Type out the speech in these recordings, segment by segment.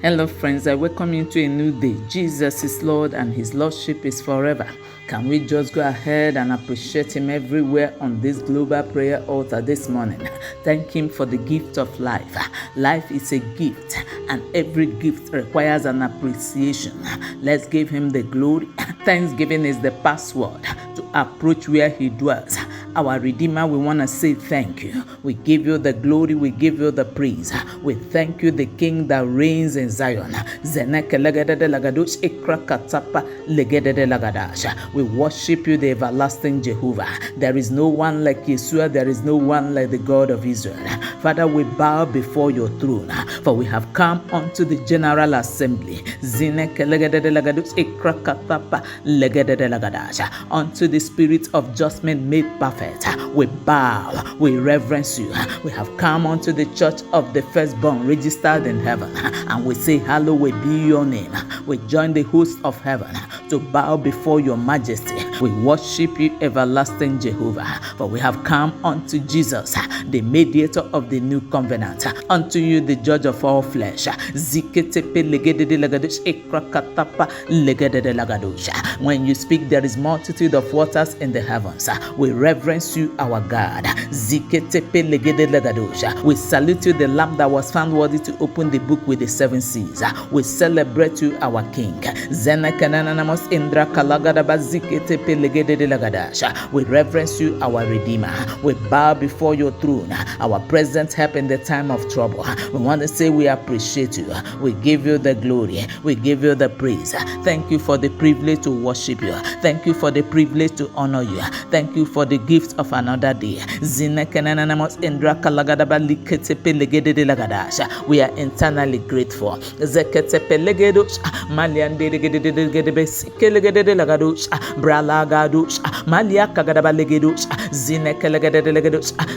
Hello, friends. I welcome you to a new day. Jesus is Lord and His Lordship is forever. Can we just go ahead and appreciate Him everywhere on this global prayer altar this morning? Thank Him for the gift of life. Life is a gift, and every gift requires an appreciation. Let's give Him the glory. Thanksgiving is the password to approach where He dwells. Our Redeemer, we want to say thank you. We give you the glory, we give you the praise. We thank you, the King that reigns in Zion. We worship you, the everlasting Jehovah. There is no one like Yeshua, there is no one like the God of Israel. Father, we bow before your throne, for we have come unto the General Assembly. Unto the Spirit of Judgment made perfect. We bow, we reverence you. We have come unto the church of the firstborn registered in heaven, and we say, hallowed be your name. We join the host of heaven to bow before your majesty. We worship you, everlasting Jehovah, for we have come unto Jesus, the mediator of the new covenant, unto you, the judge of all flesh. When you speak, there is multitude of waters in the heavens. We reverence you, our God. We salute you, the Lamb that was found worthy to open the book with the seven seals. We celebrate you, our King. We reverence you, our Redeemer. We bow before your throne, our present help in the time of trouble. We want to say we appreciate you. We give you the glory. We give you the praise. Thank you for the privilege to worship you. Thank you for the privilege to honor you. Thank you for the gift of another day. We are internally grateful.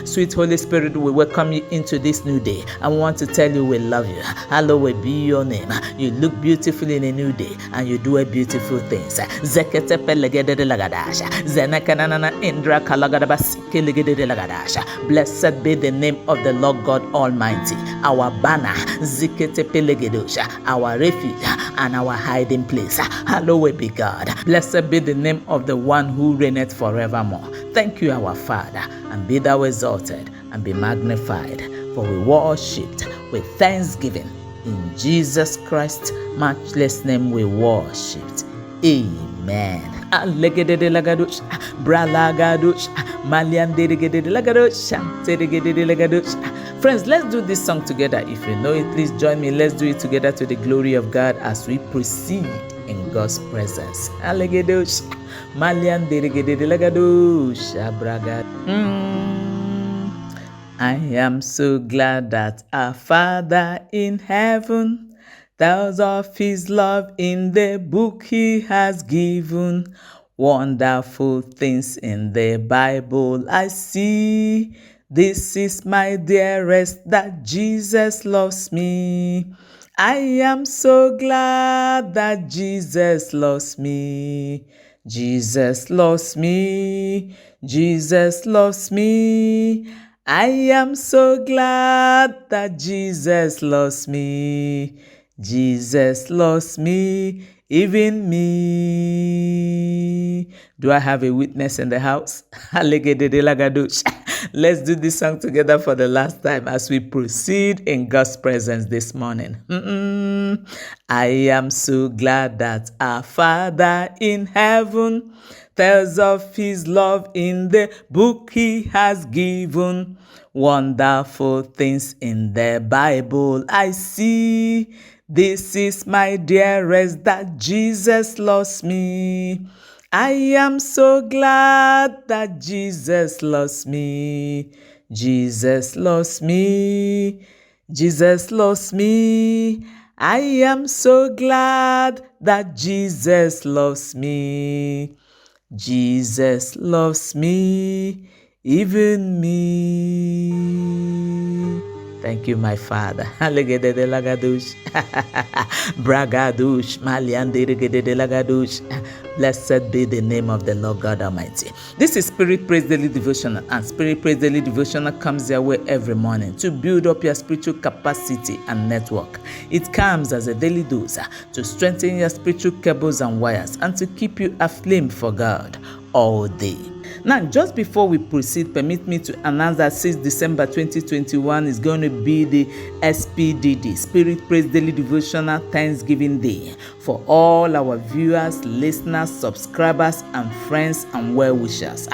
Sweet Holy Spirit, we welcome you into this new day. I want to tell you we love you. Hallowed be your name. You look beautiful in a new day, and you do a beautiful things. Blessed be the name of the Lord God Almighty, our banner, our refuge and our hiding place. Hallowed be God. Blessed be the name of the one who reigneth forevermore. Thank you, our Father, and be thou exalted and be magnified, for we worshipped with thanksgiving. In Jesus Christ's matchless name we worshipped. Amen. Friends, let's do this song together. If you know it, please join me. Let's do it together to the glory of God as we proceed in God's presence. I am so glad that our Father in heaven tells of His love in the book He has given. Wonderful things in the Bible I see. This is my dearest, that Jesus loves me. I am so glad that Jesus loves me. Jesus loves me. Jesus loves me. I am so glad that Jesus loves me. Jesus loves me, even me. Do I have a witness in the house? Let's do this song together for the last time as we proceed in God's presence this morning. I am so glad that our Father in heaven tells of His love in the book He has given. Wonderful things in the Bible I see. This is my dearest, that Jesus loves me. I am so glad that Jesus loves me. Jesus loves me. Jesus loves me. I am so glad that Jesus loves me. Jesus loves me, even me. Thank you, my Father. Alegedede lagadush. Bragadush. Malianderegedede lagadush. Blessed be the name of the Lord God Almighty. This is Spirit Praise Daily Devotional, and Spirit Praise Daily Devotional comes your way every morning to build up your spiritual capacity and network. It comes as a daily dose to strengthen your spiritual cables and wires and to keep you aflame for God all day. Now, just before we proceed, permit me to announce that 6th December 2021 is going to be the SPDD, Spirit Praise Daily Devotional Thanksgiving Day, for all our viewers, listeners, subscribers, and friends and well-wishers.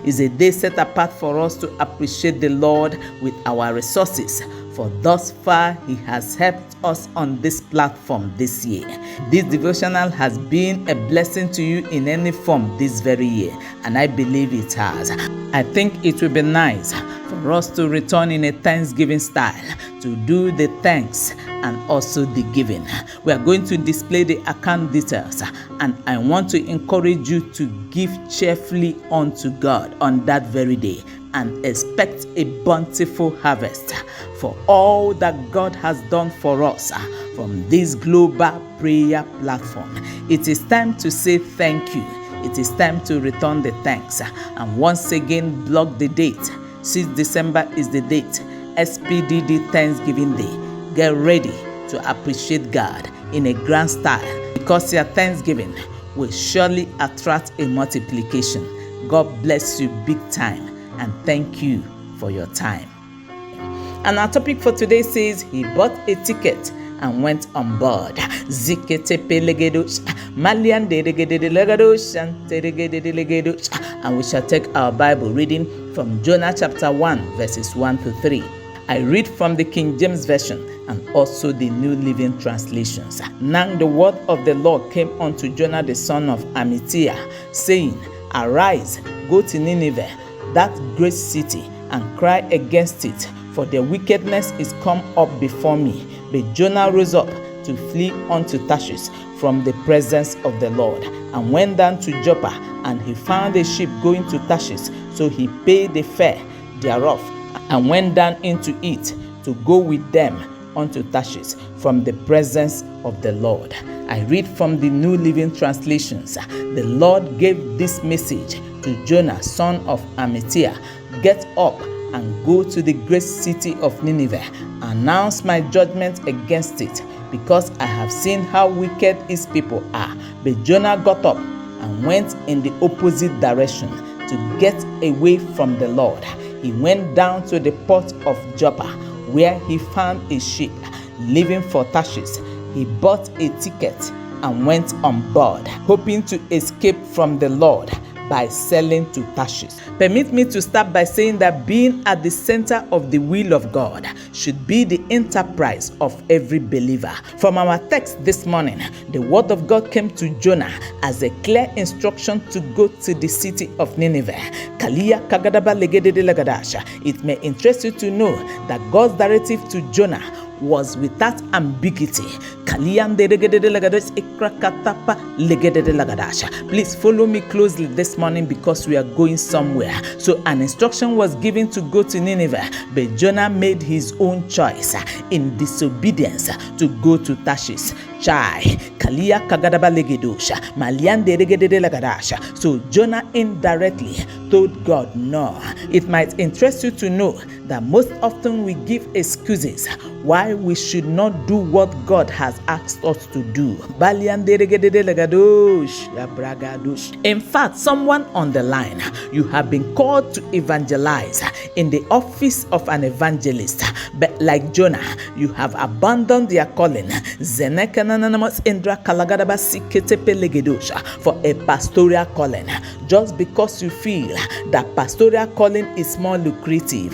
It's a day set apart for us to appreciate the Lord with our resources, for thus far He has helped us on this platform this year. This devotional has been a blessing to you in any form this very year, and I believe it has. I think it will be nice for us to return in a Thanksgiving style to do the thanks and also the giving. We are going to display the account details, and I want to encourage you to give cheerfully unto God on that very day and expect a bountiful harvest for all that God has done for us from this global prayer platform. It is time to say thank you. It is time to return the thanks, and once again block the date. 6th December is the date, SPDD Thanksgiving Day. Get ready to appreciate God in a grand style, because your thanksgiving will surely attract a multiplication. God bless you big time, and thank you for your time. And our topic for today says, he bought a ticket and went on board. Ziketepe legedosh, malian deregede legedosh, and teregede legedosh. And we shall take our Bible reading from Jonah chapter 1, verses 1 to 3. I read from the King James Version and also the New Living Translations. Now the word of the Lord came unto Jonah the son of Amittai, saying, Arise, go to Nineveh, that great city, and cry against it, for their wickedness is come up before me. But Jonah rose up to flee unto Tarshish from the presence of the Lord, and went down to Joppa, and he found a ship going to Tarshish. So he paid the fare thereof, and went down into it to go with them unto Tarshish from the presence of the Lord. I read from the New Living Translations. The Lord gave this message to Jonah, son of Amittai: Get up and go to the great city of Nineveh, announce my judgment against it, because I have seen how wicked its people are. But Jonah got up and went in the opposite direction to get away from the Lord. He went down to the port of Joppa, where he found a ship leaving for Tarshish. He bought a ticket and went on board, hoping to escape from the Lord by sailing to Tarshish. Permit me to start by saying that being at the center of the will of God should be the enterprise of every believer. From our text this morning, the word of God came to Jonah as a clear instruction to go to the city of Nineveh. Kalia Kagadaba Legedede Lagadasha. It may interest you to know that God's directive to Jonah was without ambiguity. Please follow me closely this morning, because we are going somewhere. So an instruction was given to go to Nineveh, but Jonah made his own choice in disobedience to go to Tarshish. So Jonah indirectly told God no. It might interest you to know that most often we give excuses why we should not do what God has asked us to do. In fact, someone on the line, you have been called to evangelize in the office of an evangelist, but like Jonah, you have abandoned your calling for a pastoral calling, just because you feel that pastoral calling is more lucrative.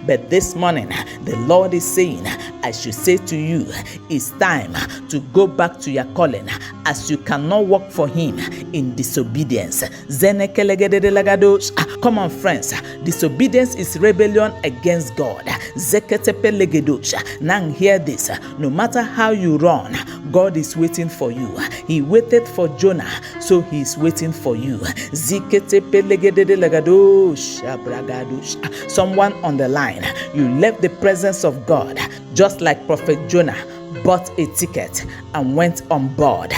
But this morning, the Lord is saying, I should say to you, it's time to go back to your calling, as you cannot work for Him in disobedience. Come on, friends. Disobedience is rebellion against God. Now hear this. No matter how you run, God is waiting for you. He waited for Jonah, so he is waiting for you. Someone on the line, you left the presence of God, just like Prophet Jonah bought a ticket and went on board.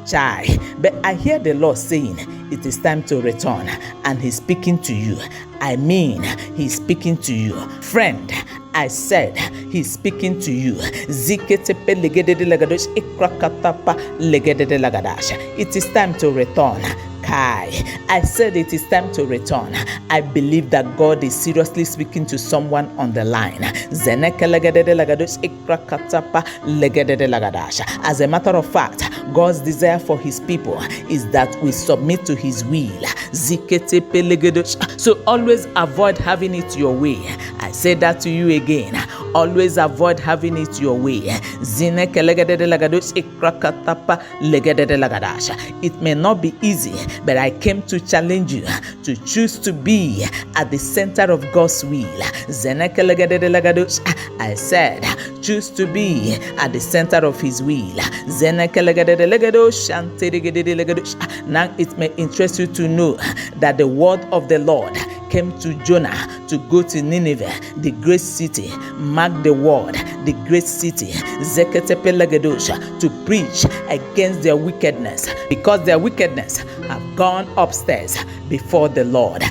Chai. But I hear the Lord saying it is time to return, and he's speaking to you. I mean, he's speaking to you. Friend, I said he's speaking to you. It is time to return. I said it is time to return. I believe that God is seriously speaking to someone on the line. As a matter of fact, God's desire for his people is that we submit to his will. So always avoid having it your way. I say that to you again. Always avoid having it your way. It may not be easy, but I came to challenge you to choose to be at the center of God's will. I said, choose to be at the center of his will. Now it may interest you to know that the word of the Lord came to Jonah to go to Nineveh, the great city. Mark the word, the great city, to preach against their wickedness, because their wickedness have gone upstairs before the Lord.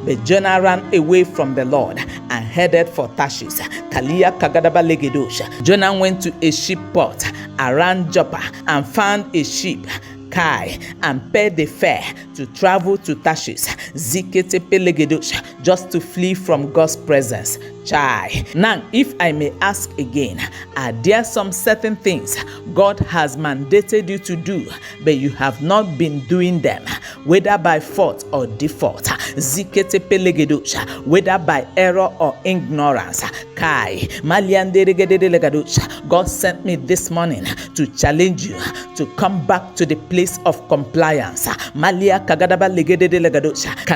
But Jonah ran away from the Lord and headed for Tarshish. Jonah went to a ship port around Joppa and found a ship and paid the fare to travel to Tarshish, just to flee from God's presence. Now, if I may ask again, are there some certain things God has mandated you to do, but you have not been doing them, whether by fault or default, whether by error or ignorance? God sent me this morning to challenge you to come back to the place of compliance. Can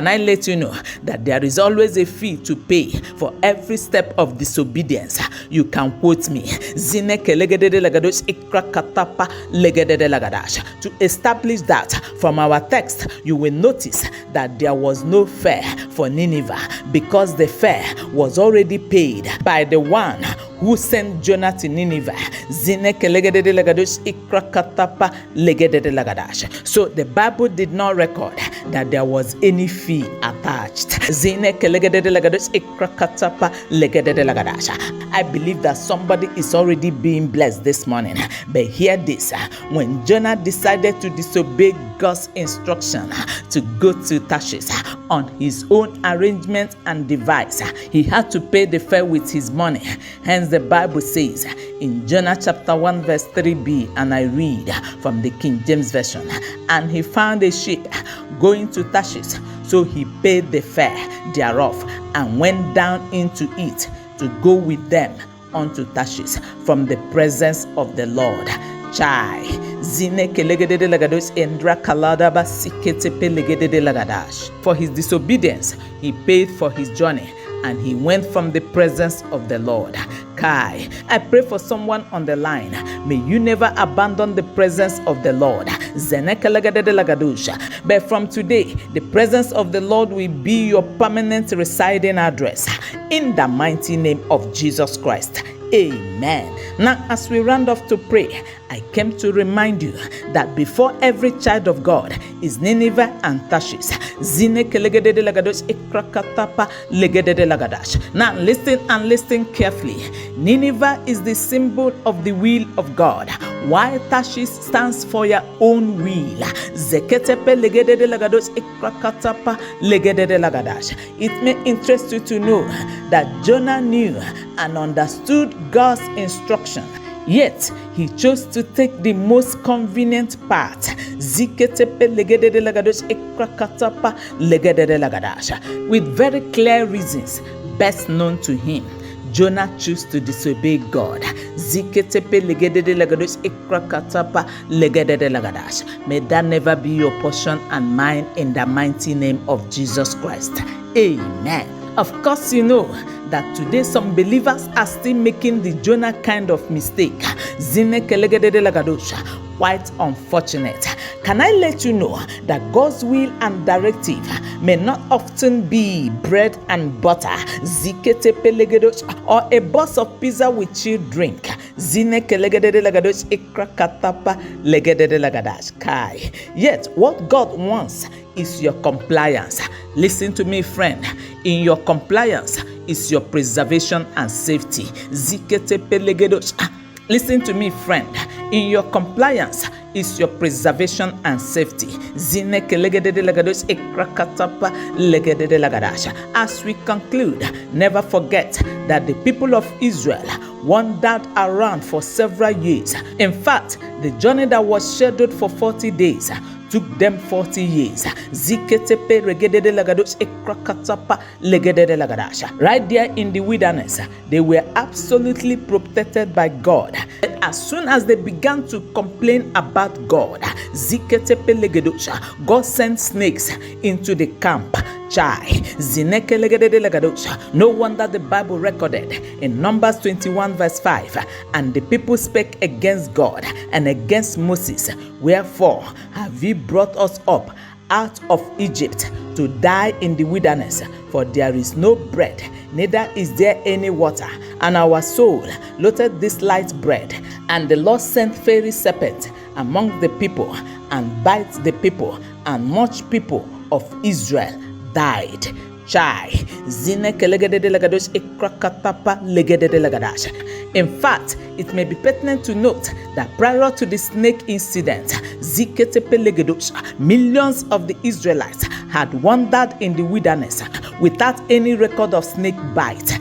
I let you know that there is always a fee to pay for every step of disobedience? You can quote me to establish that. From our text, you will notice that there was no fare for Nineveh, because the fare was already paid by the one who sent Jonah to Nineveh. So the Bible did not record that there was any fee attached. I believe that somebody is already being blessed this morning. But hear this: when Jonah decided to disobey God's instruction to go to Tarshish on his own arrangement and device, he had to pay the fare with his money. Hence the Bible says in Jonah chapter 1 verse 3b, and I read from the King James Version, and he found a ship going to Tarshish, so he paid the fare thereof and went down into it to go with them unto Tarshish from the presence of the Lord. For his disobedience, he paid for his journey, and he went from the presence of the Lord. I pray for someone on the line. May you never abandon the presence of the Lord. But from today, the presence of the Lord will be your permanent residing address. In the mighty name of Jesus Christ. Amen. Now, as we round off to pray, I came to remind you that before every child of God is Nineveh and Tarshish. Now listen and listen carefully. Nineveh is the symbol of the will of God, while Tarshish stands for your own will. It may interest you to know that Jonah knew and understood God's instruction, yet he chose to take the most convenient path. With very clear reasons best known to him, Jonah chose to disobey God. May that never be your portion and mine, in the mighty name of Jesus Christ. Amen. Of course, you know that today some believers are still making the Jonah kind of mistake. Quite unfortunate. Can I let you know that God's will and directive may not often be bread and butter, or a box of pizza with chilled drink. Yet, what God wants is your compliance. Listen to me, friend. In your compliance is your preservation and safety. Listen to me, friend. In your compliance is your preservation and safety. As we conclude, never forget that the people of Israel wandered around for several years. In fact, the journey that was scheduled for 40 days took them 40 years. Right there in the wilderness, they were absolutely protected by God. As soon as they began to complain about God, God sent snakes into the camp. No wonder the Bible recorded in Numbers 21 verse 5, and the people spake against God and against Moses, wherefore have ye brought us up out of Egypt to die in the wilderness? For there is no bread, neither is there any water, and our soul loathed this light bread. And the Lord sent fiery serpents among the people, and bite the people, and much people of Israel died. In fact, it may be pertinent to note that prior to the snake incident, millions of the Israelites had wandered in the wilderness without any record of snake bite.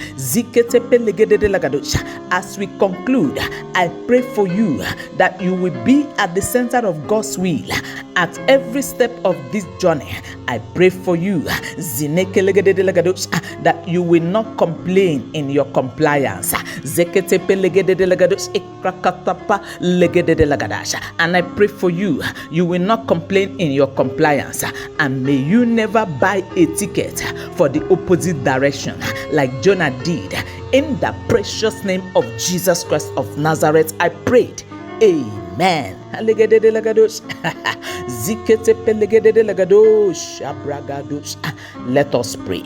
As we conclude, I pray for you that you will be at the center of God's will at every step of this journey. I pray for you that you will not complain in your compliance. And I pray for you, you will not complain in your compliance, and may you never buy a ticket for the opposite direction like Jonah did. In the precious name of Jesus Christ of Nazareth, I prayed. Amen. Let us pray.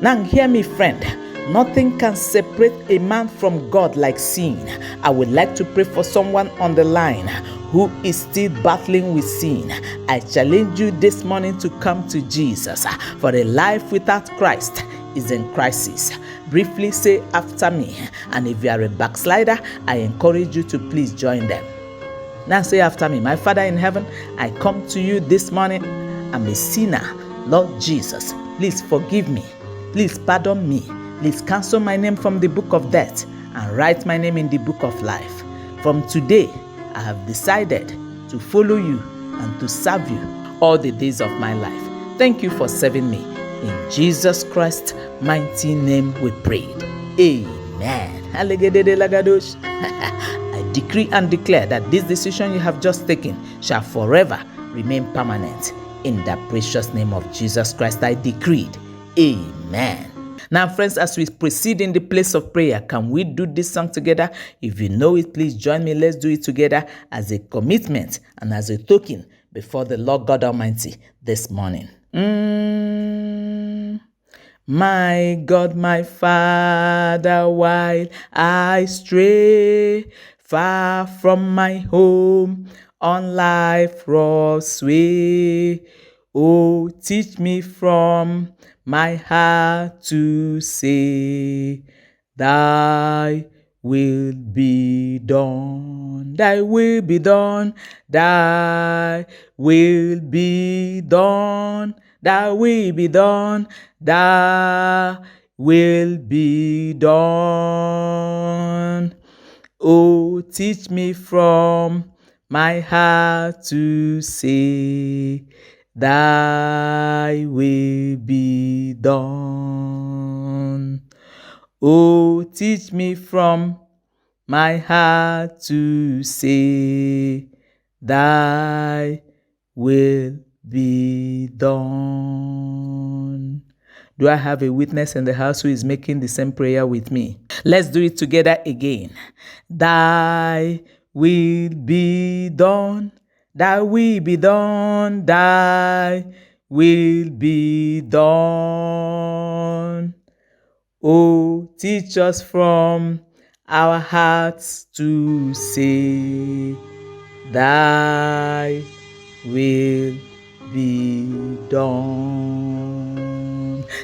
Now hear me, friend. Nothing can separate a man from God like sin. I would like to pray for someone on the line who is still battling with sin. I challenge you this morning to come to Jesus, for a life without Christ is in crisis. Briefly say after me, and if you are a backslider, I encourage you to please join them. Now say after me. My Father in heaven, I come to you this morning. I'm a sinner. Lord Jesus, please forgive me. Please pardon me. Please cancel my name from the book of death and write my name in the book of life. From today, I have decided to follow you and to serve you all the days of my life. Thank you for serving me. In Jesus Christ's mighty name we prayed. Amen. I decree and declare that this decision you have just taken shall forever remain permanent. In the precious name of Jesus Christ, I decreed. Amen. Now, friends, as we proceed in the place of prayer, can we do this song together? If you know it, please join me. Let's do it together as a commitment and as a token before the Lord God Almighty this morning. My God, my Father, while I stray far from my home on life's rough way, oh, teach me from my heart to say, Thy will be done, Thy will be done, Thy will be done, Thy will be done, Thy will be done. Oh, teach me from my heart to say, Thy will be done. Oh, teach me from my heart to say, Thy will be done. Do I have a witness in the house who is making the same prayer with me? Let's do it together again. Thy will be done. Thy will be done. Thy will be done. Oh, teach us from our hearts to say, Thy will be done.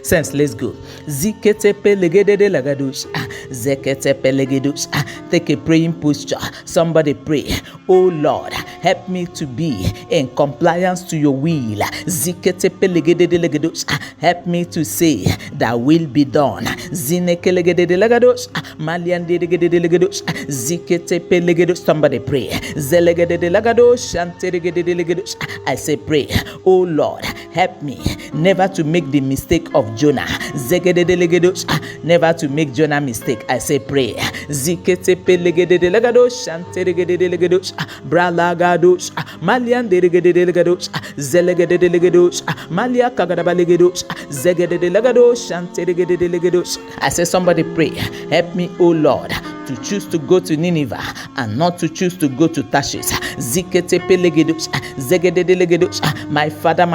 Sense, let's go. Ziketepe legedede lagadush. Zeketepe legedush. Take a praying posture. Somebody pray. Oh Lord, help me to be in compliance to your will. Ziketepe legedede legedush. Help me to say that will be done. Zineke legedede legadush. Maliande legedede legadush. Ziketepe legedush. Somebody pray. Zelegedede legadush. Anteregedede legadush. I say pray. Oh Lord, help me never to make the mistake of Jonah. Zegedede legedush. Never to make Jonah mistake. I say pray. Ziketepe legedede legadush. Anteregedede legadush. Bralagadush. Maliande legedede legadush. Zelegedede legadush. Malia kagadaba legadush. Zegedede legadush. Anteregedede legadush. I say somebody pray. Help me, oh Lord, to choose to go to Nineveh and not to choose to go to Tarshish. Ziketepe legedush, zegedede legedush, my Father,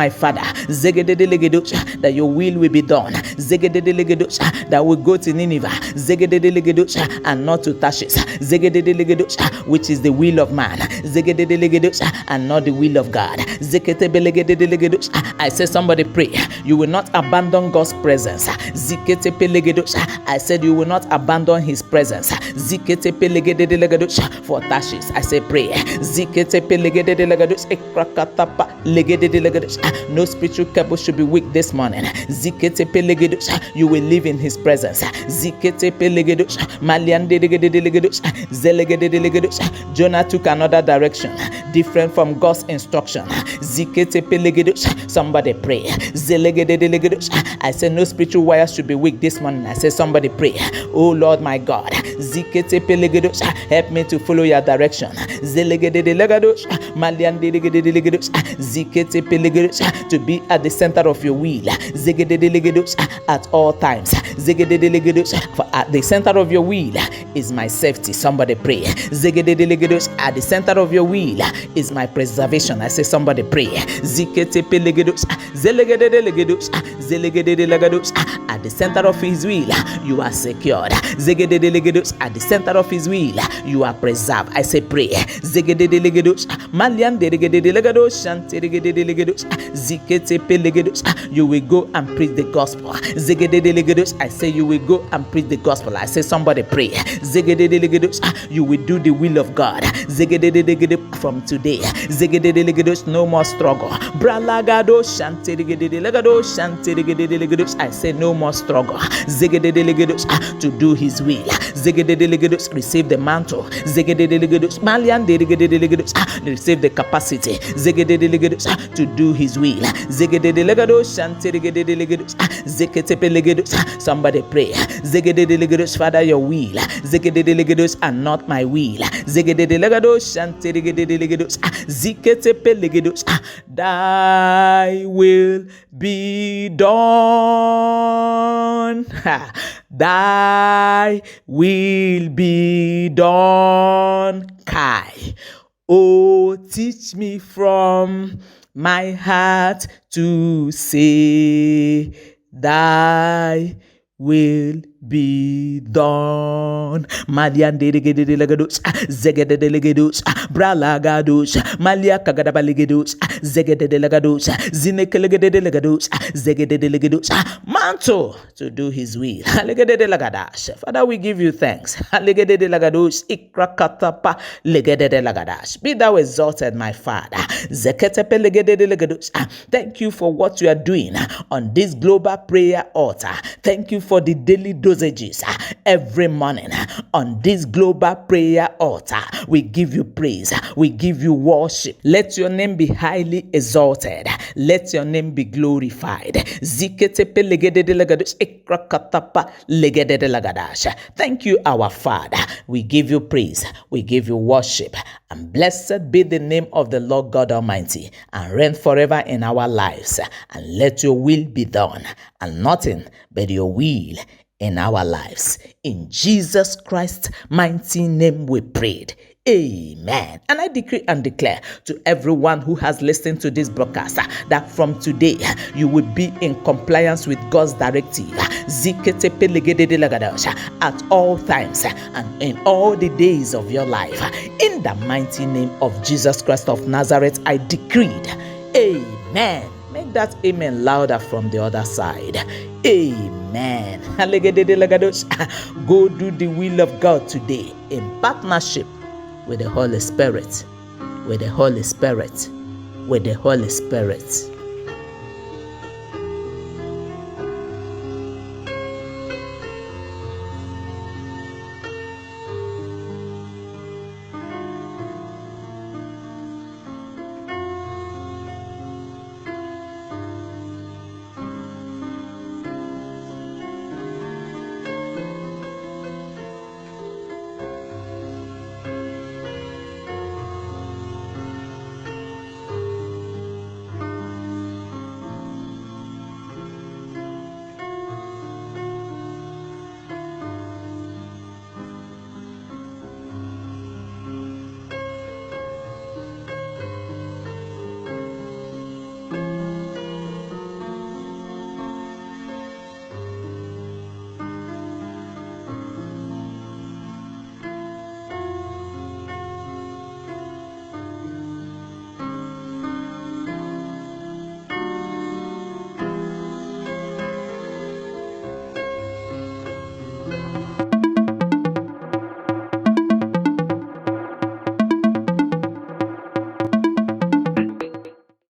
zegedede legedush, that your will be done. Zegedede legedush, that we go to Nineveh. Zegedede legedush, and not to Tarshish. Zegedede legedush, which is the will of man. Zegedede legedush, and not the will of God. Zeketepe legedede legedush. I say somebody pray. You will not abandon God's presence. Ziketepe legedush. I said you will not abandon His presence. Ziketepe legedede legedush for Tarshish. I say pray. Ziketepe legedede legedush. Ekrakatapa legedede legedush. No spiritual cable should be weak this morning. Ziketepe legedush. You will live in His presence. Ziketepe legedush. Maliande legedede legedush. Zelegedede legedush. Jonah took another direction, different from God's instruction. Ziketepe legedush. Somebody pray. Zelegedede legedush. I say no spiritual wires should be weak this morning. I say somebody pray. Oh Lord my God, Ziketepe legedush, help me to follow your direction. Zelegedede legedush, Maliande legedede legedush, Ziketepe legedush, to be at the center of your will. Zegedede legedush, at all times. Zegedede legedush, for at the center of your will is my safety. Somebody pray. Zegedede legedush, at the center of your will is my preservation. I say somebody pray. Ziketepe legedush, zelegedede legedush, zelegedede legedush, at the center of His will you are secured. Zegedede legedush, at the center of His will you are preserved. I say pray. Zegedede legedush, Maliande legedede legedush, Anteregedede legedush, Ziketepe legedush, you will go and preach the gospel. Zegedede legedush, I say you will go and preach the gospel. I say somebody pray. Zegedede legedush, you will do the will of God. Zegedede legedush, from today. Zegedede legedush, no more struggle. Bralagadosh, Anteregedede legedush, Anteregedede legedush, I say no more struggle. Zegedede legedush, to do His will. Zegedede legedush, receive the mantle. Zegedede legedush, Maliande legedede legedush, receive the capacity. Zegedede legedush, to do His will. Zegedede legedush, Anteregedede legedush, Zeketepe legedush. Somebody pray. Zegedede legedush, Father, your will. Zegedede legedush, and not my will. Zegedede legedush, Anteregedede legedush, Ziketepe legedush, Thy will be done. Thy will be done. Kai. Oh, teach me from my heart to say, Thy will be done. Maliande legedede legedush, zegedede legedush, bralagadush, malia kagadaba legedush, zegedede legedush, zineke legedede legedush, zegedede legedush, mantle to do His will. Legedede legadash. Father, we give you thanks. Legedede legedush, ikrakatapa legedede legadash. Be thou exalted, my Father. Zeketepe legedede legedush. Thank you for what you are doing on this global prayer altar. Thank you for the daily dose dosages every morning on this global prayer altar. We give you praise. We give you worship. Let your name be highly exalted. Let your name be glorified. Thank you, our Father. We give you praise. We give you worship. And blessed be the name of the Lord God Almighty, and reign forever in our lives. And let your will be done, and nothing but your will in our lives. In Jesus Christ's mighty name we prayed. Amen. And I decree and declare to everyone who has listened to this broadcast that from today you will be in compliance with God's directive at all times and in all the days of your life. In the mighty name of Jesus Christ of Nazareth, I decreed. Amen. Make that amen louder from the other side. Amen. Go do the will of God today in partnership with the Holy Spirit. With the Holy Spirit. With the Holy Spirit.